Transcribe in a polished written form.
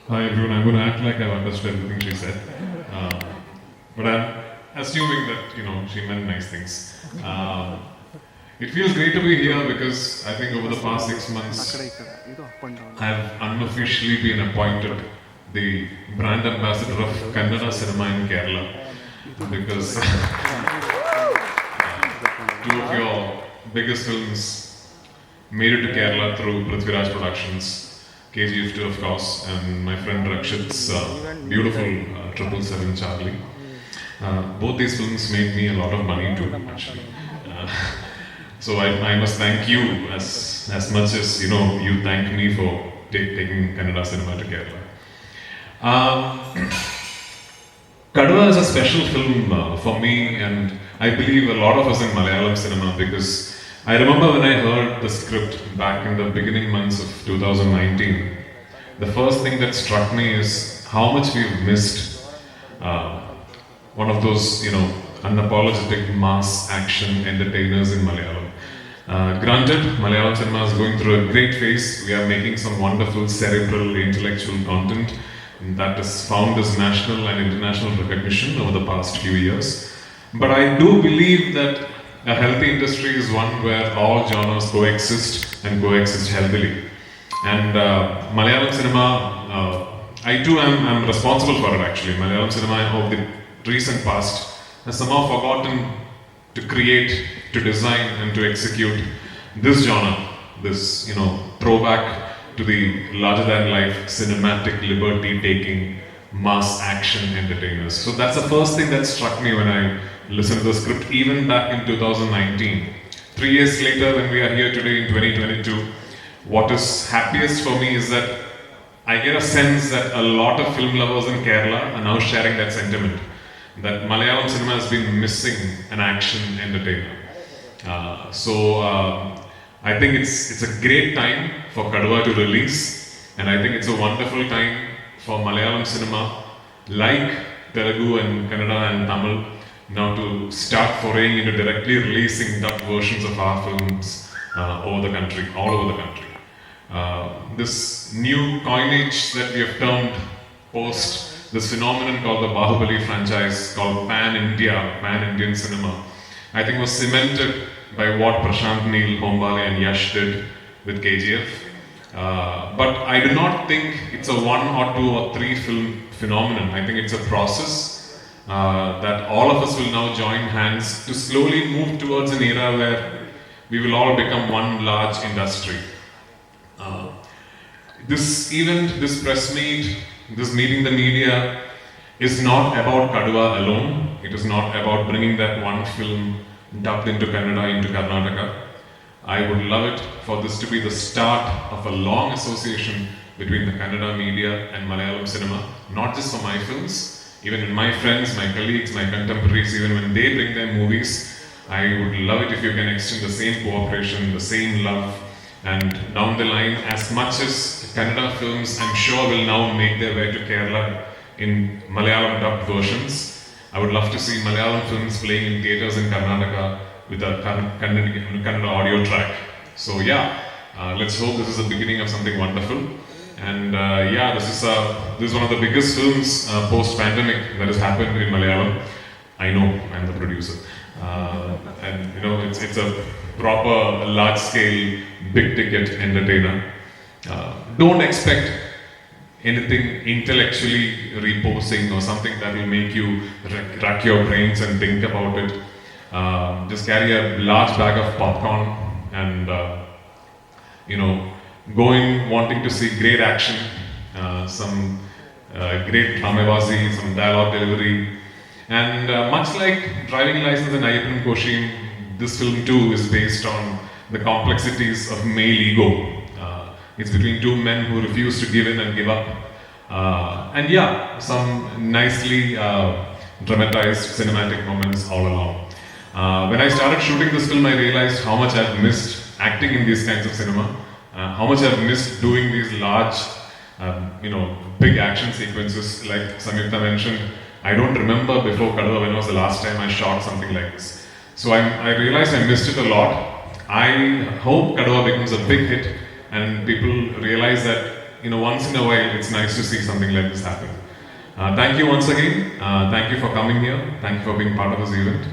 Hi everyone, I'm going to act like I've understood everything she said. Uh, but I'm assuming that, she meant nice things. It feels great to be here because I think over the past 6 months, I've unofficially been appointed the brand ambassador of Kannada cinema in Kerala. Because two of your biggest films made it to Kerala through Prithviraj Productions, KGF 2 of course, and my friend Rakshit's beautiful 777 Charlie. Both these films made me a lot of money too, actually. Uh, so I must thank you as much as you thank me for taking Kannada cinema to Kerala. Kaduva is a special film for me, and I believe a lot of us in Malayalam cinema, because I remember when I heard the script back in the beginning months of 2019, the first thing that struck me is how much we've missed one of those, unapologetic mass action entertainers in Malayalam. Granted, Malayalam cinema is going through a great phase. We are making some wonderful cerebral, intellectual content that has found its national and international recognition over the past few years. But I do believe that a healthy industry is one where all genres coexist and coexist healthily. And Malayalam cinema, I too am responsible for it actually. Malayalam cinema of the recent past has somehow forgotten to create, to design, and to execute this genre, this throwback to the larger-than-life cinematic liberty-taking mass action entertainers. So that's the first thing that struck me when I listened to the script, even back in 2019. 3 years later, when we are here today in 2022, what is happiest for me is that I get a sense that a lot of film lovers in Kerala are now sharing that sentiment, that Malayalam cinema has been missing an action entertainer. I think it's a great time for Kaduva to release, and I think it's a wonderful time for Malayalam cinema, like Telugu and Kannada and Tamil, now to start foraying into directly releasing dubbed versions of our films over the country, all over the country. This new coinage that we have termed post this phenomenon called the Bahubali franchise, called Pan-Indian cinema, I think was cemented by what Prashant Neel, Hombale and Yash did with KGF. But I do not think it's a 1 or 2 or 3 film phenomenon. I think it's a process that all of us will now join hands to slowly move towards an era where we will all become one large industry. This event, this press meet, this meeting the media is not about Kaduva alone. It is not about bringing that one film dubbed into Kannada, into Karnataka. I would love it for this to be the start of a long association between the Kannada media and Malayalam cinema, not just for my films, even in my friends, my colleagues, my contemporaries, even when they bring their movies, I would love it if you can extend the same cooperation, the same love, and down the line, as much as Kannada films, I'm sure, will now make their way to Kerala in Malayalam dubbed versions, I would love to see Malayalam films playing in theatres in Karnataka with a Kannada audio track. So let's hope this is the beginning of something wonderful. And this is one of the biggest films post-pandemic that has happened in Malayalam. I know, I'm the producer. It's a proper, large-scale, big-ticket entertainer. Don't expect anything intellectually reposing or something that will make you rack your brains and think about it. Just carry a large bag of popcorn and going wanting to see great action, some great dramebazi, some dialogue delivery, and much like Driving License and Ayyappan Koshim, this film too is based on the complexities of male ego. It's between two men who refuse to give in and give up. Some nicely dramatized cinematic moments all along. When I started shooting this film, I realized how much I've missed acting in these kinds of cinema, how much I've missed doing these large, big action sequences like Samyuktha mentioned. I don't remember before Kaduva when was the last time I shot something like this. So I realized I missed it a lot. I hope Kaduva becomes a big hit and people realize that once in a while, it's nice to see something like this happen. Thank you once again. Thank you for coming here. Thank you for being part of this event.